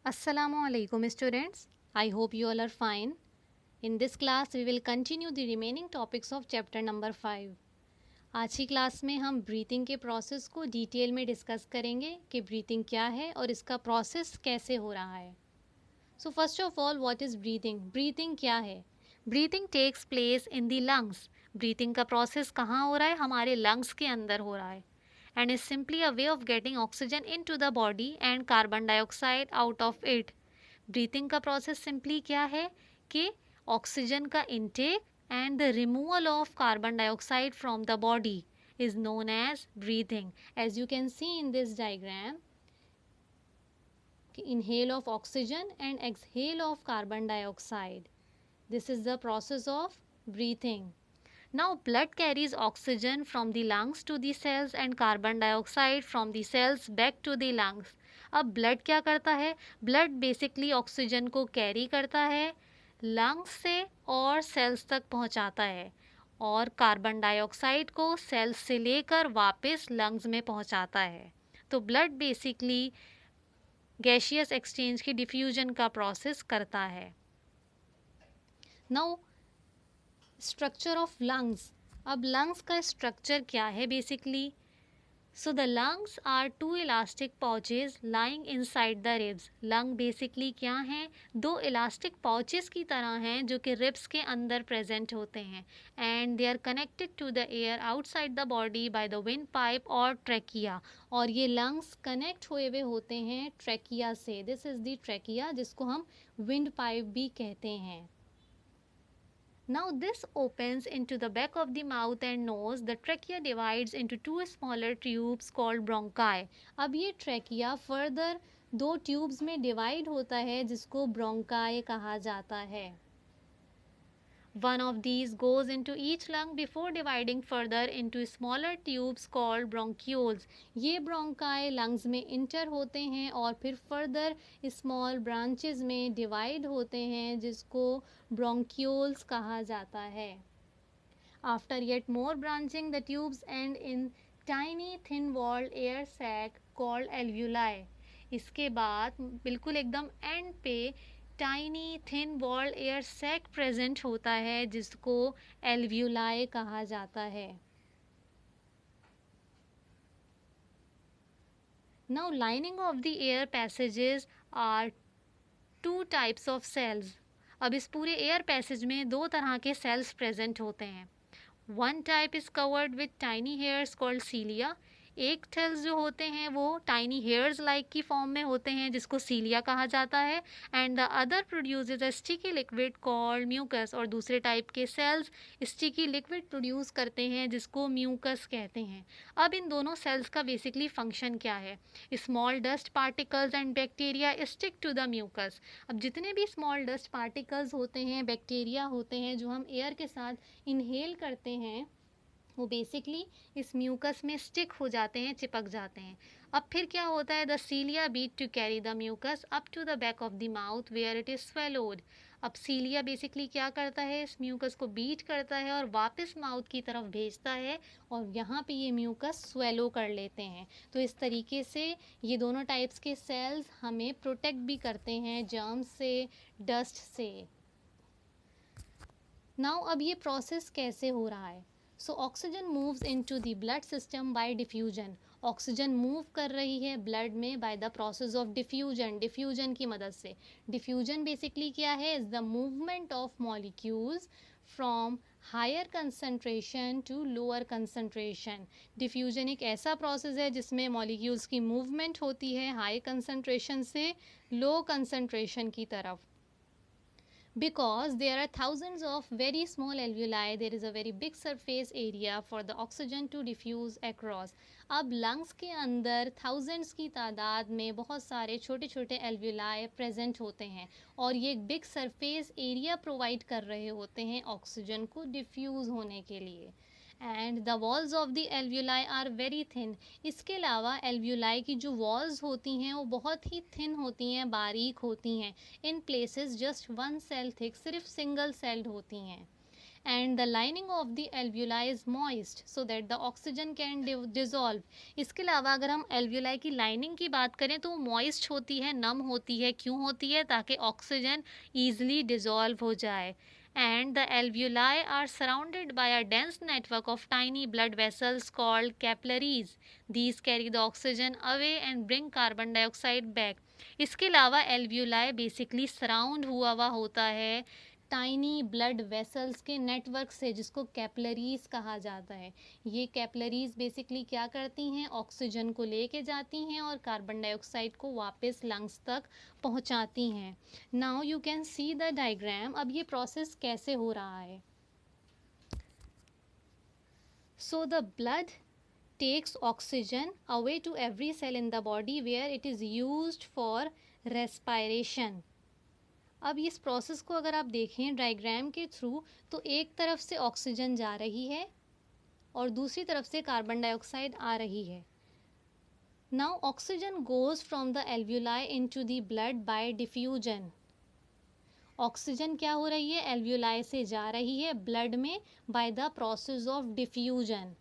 Assalamualaikum students. I hope you all are fine. In this class we will continue the remaining topics of chapter number 5. आज की class में हम breathing के process को detail में discuss करेंगे कि ब्रीथिंग क्या है और इसका प्रोसेस कैसे हो रहा है. So first of all what is breathing? Breathing क्या है? Breathing takes place in the lungs. Breathing का प्रोसेस कहाँ हो रहा है? हमारे लंग्स के अंदर हो रहा है. And is simply a way of getting oxygen into the body and carbon dioxide out of it. Breathing का प्रोसेस सिंपली क्या है कि ऑक्सीजन का intake and the removal of carbon dioxide from the body is known as breathing. As you can see in this diagram, inhale of oxygen and exhale of carbon dioxide. This is the process of breathing. Now blood carries oxygen from the lungs to the cells and carbon dioxide from the cells back to the lungs. अब blood क्या करता है? Blood basically oxygen को carry करता है, lungs से और sales तक पहुंचाता है और कार्बन डाइऑक्साइड को सेल्स से लेकर वापस लंग्स में पहुंचाता है. तो ब्लड बेसिकली गैसियस एक्सचेंज की डिफ्यूजन का प्रोसेस करता है. Now structure of lungs. अब लंग्स का स्ट्रक्चर क्या है basically? So the lungs are two elastic pouches lying inside the ribs. Lung basically क्या हैं? दो इलास्टिक पाउचेस की तरह हैं जो कि रिब्स के अंदर प्रेजेंट होते हैं and they are connected to the air outside the body by the windpipe or trachea. और ये लंग्स कनेक्ट हुए हुए होते हैं ट्रैकिया से. दिस इज द ट्रैकिया जिसको हम विंड पाइप भी कहते हैं. Now this opens into the back of the mouth and nose. The trachea divides into two smaller tubes called bronchi. अब ये trachea further दो ट्यूब्स में डिवाइड होता है जिसको bronchi कहा जाता है. One of these goes into each lung before dividing further into smaller tubes called bronchioles. ये bronchi lungs में इंटर होते हैं और फिर further small branches में divide होते हैं जिसको bronchioles कहा जाता है. After yet more branching, the tubes end in tiny thin-walled air sac called alveoli. इसके बाद बिल्कुल एकदम एंड पे tiny thin walled air sac present होता है जिसको एल्व्यूलाई कहा जाता है. Now lining of the air passages are two types of cells. अब इस पूरे एयर पैसेज में दो तरह के सेल्स प्रेजेंट होते हैं. One type is covered with tiny hairs called cilia. एक सेल्स जो होते हैं वो टाइनी हेयर्स लाइक की फॉर्म में होते हैं जिसको सीलिया कहा जाता है and the other produces a sticky liquid called mucus. और दूसरे टाइप के सेल्स स्टिकी लिक्विड प्रोड्यूस करते हैं जिसको म्यूकस कहते हैं. अब इन दोनों सेल्स का बेसिकली फंक्शन क्या है? Small dust particles and bacteria stick to the mucus. अब जितने भी स्मॉल डस्ट पार्टिकल्स होते हैं, बैक्टीरिया होते हैं जो हम एयर के साथ इनहेल करते हैं, वो बेसिकली इस म्यूकस में स्टिक हो जाते हैं, चिपक जाते हैं. अब फिर क्या होता है? The cilia beat to carry the mucus up to the back of the mouth where it is swallowed. अब सीलिया बेसिकली क्या करता है? इस म्यूकस को बीट करता है और वापस माउथ की तरफ भेजता है और यहाँ पे ये म्यूकस स्वेलो कर लेते हैं. तो इस तरीके से ये दोनों टाइप्स के सेल्स हमें प्रोटेक्ट भी करते हैं जर्म्स से, डस्ट से. नाउ अब ये प्रोसेस कैसे हो रहा है? So oxygen moves into the blood system by diffusion. Oxygen move कर रही है ब्लड में by the process of diffusion. Diffusion की मदद से. डिफ्यूजन बेसिकली क्या है? Is the movement of molecules from higher concentration to lower concentration. Diffusion एक ऐसा प्रोसेस है जिसमें मॉलिक्यूल्स की मूवमेंट होती है हाई कंसनट्रेशन से लो कंसनट्रेशन की तरफ. Because there are thousands of very small alveoli, there is a very big surface area for the oxygen to diffuse across. अब लंग्स के अंदर थाउजेंड्स की तादाद में बहुत सारे छोटे छोटे एल्व्यूलाई प्रेजेंट होते हैं और ये एक बिग सरफेस एरिया प्रोवाइड कर रहे होते हैं ऑक्सीजन को डिफ्यूज़ होने के लिए. And the walls of the alveoli are very thin. इसके अलावा एल्व्यूलाई की जो वॉल्स होती हैं वो बहुत ही थिन होती हैं, बारीक होती हैं. In places just one cell thick, सिर्फ सिंगल सेल्ड होती हैं. and the lining of the alveoli is moist so that the oxygen can dissolve. इसके अलावा अगर हम alveoli की lining की बात करें तो moist होती है, नम होती है. क्यों होती है? ताकि ऑक्सीजन easily dissolve हो जाए. And the alveoli are surrounded by a dense network of tiny blood vessels called capillaries. These carry the oxygen away and bring carbon dioxide back. इसके अलावा alveoli basically surround हुआ होता है tiny blood vessels के network से, जिसको capillaries कहा जाता है. ये कैपिलरीज बेसिकली क्या करती हैं? ऑक्सीजन को लेके जाती हैं और कार्बन डाइऑक्साइड को वापस लंग्स तक पहुंचाती हैं. Now you can see the diagram. अब ये प्रोसेस कैसे हो रहा है? So the blood takes oxygen away to every cell in the body where it is used for respiration. अब इस प्रोसेस को अगर आप देखें डायग्राम के थ्रू तो एक तरफ से ऑक्सीजन जा रही है और दूसरी तरफ से कार्बन डाइऑक्साइड आ रही है. Now oxygen goes from the alveoli into the blood bye diffusion. Oxygen क्या हो रही है? एल्व्यूलाई से जा रही है ब्लड में by the process of diffusion.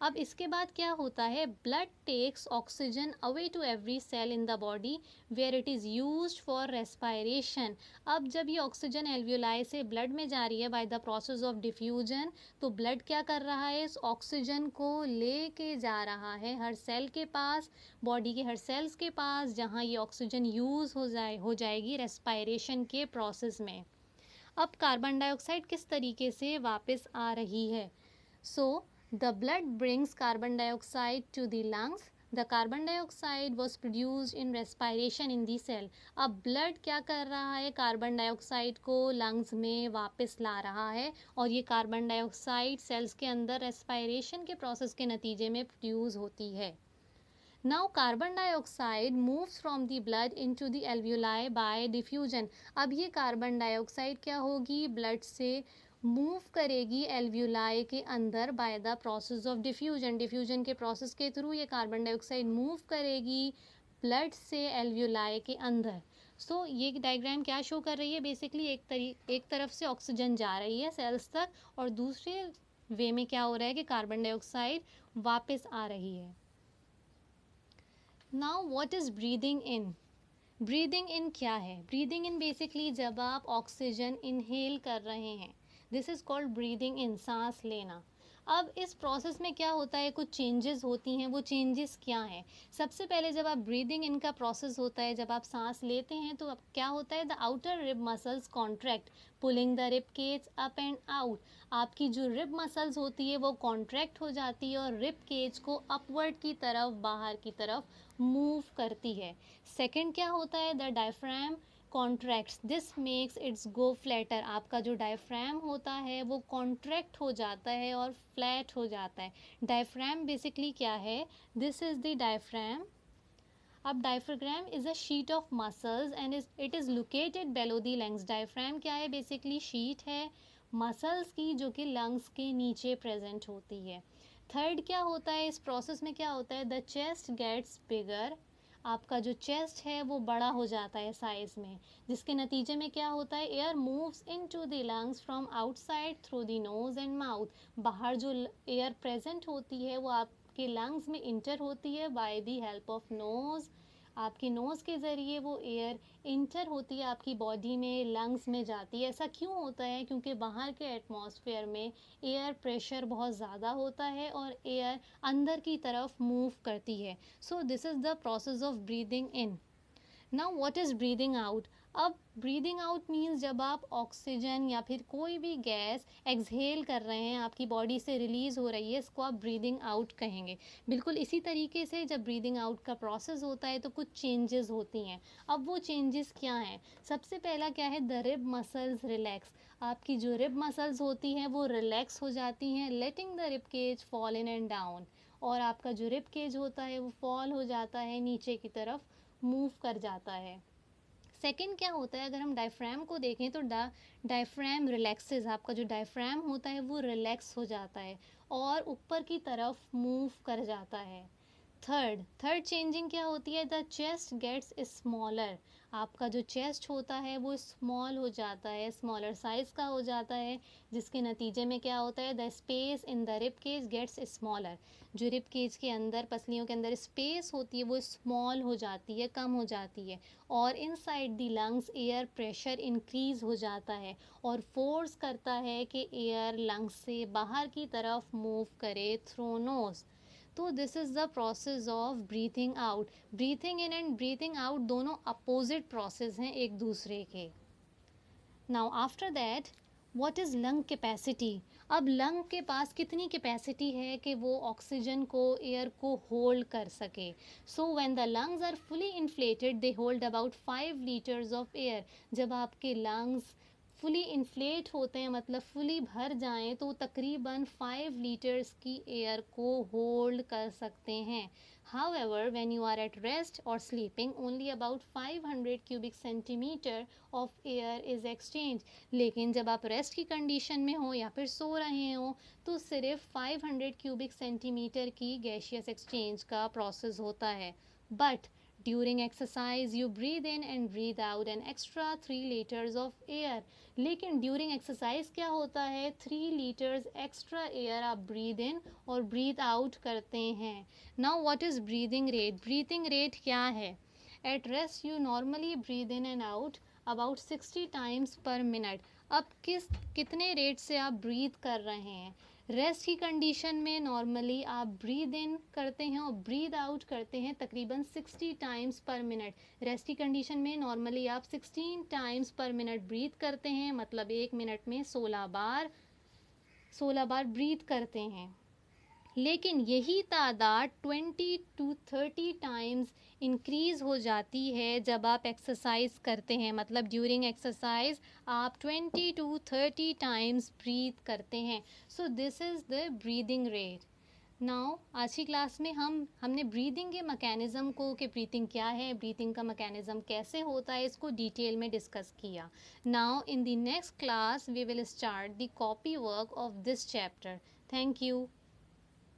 अब इसके बाद क्या होता है? Blood takes oxygen away to every cell in the body where it is used for respiration. अब जब ये ऑक्सीजन एल्व्यूलाई से ब्लड में जा रही है bye the process of diffusion, तो ब्लड क्या कर रहा है? इस ऑक्सीजन को लेके जा रहा है हर सेल के पास, बॉडी के हर सेल्स के पास, जहाँ ये ऑक्सीजन यूज़ हो जाएगी रेस्पायरेशन के प्रोसेस में. अब कार्बन डाइऑक्साइड किस तरीके से वापस आ रही है? The blood brings carbon dioxide to the lungs. The carbon dioxide was produced in respiration in the cell. अब blood क्या कर रहा है? कार्बन डाइऑक्साइड को लंग्स में वापस ला रहा है और ये कार्बन डाइऑक्साइड सेल्स के अंदर रेस्पायरेशन के प्रोसेस के नतीजे में प्रोड्यूस होती है. Now carbon dioxide moves from the blood into the alveoli by diffusion. अब ये कार्बन डाइऑक्साइड क्या होगी? ब्लड से मूव करेगी एल्व्यूलाई के अंदर bye the process of diffusion. Diffusion के प्रोसेस के थ्रू ये कार्बन डाइऑक्साइड मूव करेगी ब्लड से एल्व्यूलाई के अंदर. सो ये डायग्राम क्या शो कर रही है? बेसिकली एक तरफ से ऑक्सीजन जा रही है सेल्स तक और दूसरे वे में क्या हो रहा है कि कार्बन डाइऑक्साइड वापस आ रही है. Now what is breathing in? Breathing in क्या है? ब्रीदिंग इन बेसिकली जब आप ऑक्सीजन इनहेल कर रहे हैं, this is called breathing in, सांस लेना. अब इस प्रोसेस में क्या होता है? कुछ चेंजेस होती हैं. वो चेंजेस क्या हैं? सबसे पहले जब आप ब्रीदिंग इन का प्रोसेस होता है, जब आप सांस लेते हैं तो अब क्या होता है? The outer rib muscles contract pulling the rib cage up and out. आपकी जो रिब मसल्स होती है वो कॉन्ट्रैक्ट हो जाती है और रिब केज को अपवर्ड की तरफ, बाहर की तरफ मूव करती है. सेकेंड क्या होता है? The diaphragm contracts, this makes it's go flatter. आपका जो डायफ्राम होता है वो कॉन्ट्रैक्ट हो जाता है और फ्लैट हो जाता है. डायफ्राम बेसिकली क्या है? This is the diaphragm. अब diaphragm is a sheet of muscles and it is located below the lungs. Diaphragm क्या है? बेसिकली शीट है मसल्स की जो कि लंग्स के नीचे प्रेजेंट होती है. थर्ड क्या होता है? इस प्रोसेस में क्या होता है? द चेस्ट गेट्स बिगर. आपका जो चेस्ट है वो बड़ा हो जाता है साइज में, जिसके नतीजे में क्या होता है? Air moves into the lungs from outside through the nose and mouth. बाहर जो एयर प्रेजेंट होती है वो आपके लंग्स में इंटर होती है by the help of nose. आपकी नोज़ के ज़रिए वो एयर इंटर होती है आपकी बॉडी में, लंग्स में जाती है. ऐसा क्यों होता है? क्योंकि बाहर के एटमॉस्फेयर में एयर प्रेशर बहुत ज़्यादा होता है और एयर अंदर की तरफ मूव करती है. So this is the process of breathing in. Now what is breathing out? अब ब्रीदिंग आउट मीन्स जब आप ऑक्सीजन या फिर कोई भी गैस एक्सहेल कर रहे हैं, आपकी बॉडी से रिलीज़ हो रही है, इसको आप ब्रीदिंग आउट कहेंगे. बिल्कुल इसी तरीके से जब ब्रीदिंग आउट का प्रोसेस होता है तो कुछ चेंजेस होती हैं. अब वो चेंजेस क्या हैं? सबसे पहला क्या है? The rib muscles relax. आपकी जो रिब मसल्स होती हैं वो रिलैक्स हो जाती हैं, letting the rib cage fall in and down. और आपका जो रिब केज होता है वो फॉल हो जाता है, नीचे की तरफ मूव कर जाता है. सेकंड क्या होता है? अगर हम डायफ्राम को देखें तो डायफ्राम रिलैक्सेस. आपका जो डायफ्राम होता है वो रिलैक्स हो जाता है और ऊपर की तरफ मूव कर जाता है. थर्ड चेंजिंग क्या होती है, द चेस्ट गेट्स स्मॉलर, आपका जो चेस्ट होता है वो स्मॉल हो जाता है, स्मॉलर साइज का हो जाता है, जिसके नतीजे में क्या होता है, the space in the rib cage gets smaller, जो रिब केज के अंदर, पसलियों के अंदर स्पेस होती है वो स्मॉल हो जाती है, कम हो जाती है, और inside the lungs air pressure increase हो जाता है और फोर्स करता है कि एयर लंग्स से बाहर की तरफ मूव करे थ्रू नोज। तो this is the process of breathing out. Breathing in and breathing out दोनों अपोजिट प्रोसेस हैं एक दूसरे के। Now after that, what is lung capacity, अब लंग के पास कितनी कैपेसिटी है कि वो ऑक्सीजन को, एयर को होल्ड कर सके। So when the lungs are fully inflated they hold about 5 litres of air, जब आपके लंग्स फुली इन्फ्लेट होते हैं मतलब फुली भर जाएं तो तकरीबन 5 लीटर्स की एयर को होल्ड कर सकते हैं। However, when you are at rest or sleeping, only about 500 cubic centimeter of air is exchanged. लेकिन जब आप रेस्ट की कंडीशन में हो या फिर सो रहे हो तो सिर्फ 500 क्यूबिक सेंटीमीटर की गैशियस एक्सचेंज का प्रोसेस होता है। But during exercise you breathe in and breathe out an extra 3 litres of air. लेकिन ड्यूरिंग एक्सरसाइज क्या होता है, 3 लीटर्स एक्स्ट्रा एयर आप ब्रीद इन और ब्रीद आउट करते हैं। Now what is breathing rate, breathing rate क्या है। At rest you normally breathe in and out about 60 times पर मिनट। अब कितने रेट से आप ब्रीथ कर रहे हैं। रेस्ट की कंडीशन में नॉर्मली आप ब्रीद इन करते हैं और ब्रीद आउट करते हैं तकरीबन 60 टाइम्स पर मिनट। रेस्ट की कंडीशन में नॉर्मली आप 16 टाइम्स पर मिनट ब्रीथ करते हैं, मतलब एक मिनट में 16 बार ब्रीथ करते हैं। लेकिन यही तादाद 20 टू 30 टाइम्स इंक्रीज़ हो जाती है जब आप एक्सरसाइज करते हैं, मतलब ड्यूरिंग एक्सरसाइज आप 20 टू 30 टाइम्स ब्रीथ करते हैं। So this is the breathing rate. Now आज की क्लास में हमने ब्रीदिंग के मैकेनिज़्म को, कि ब्रीथिंग क्या है, ब्रीथिंग का मैकेनिज़्म कैसे होता है, इसको डिटेल में डिस्कस किया। Now in the next class we will start the copy work of this chapter. Thank you.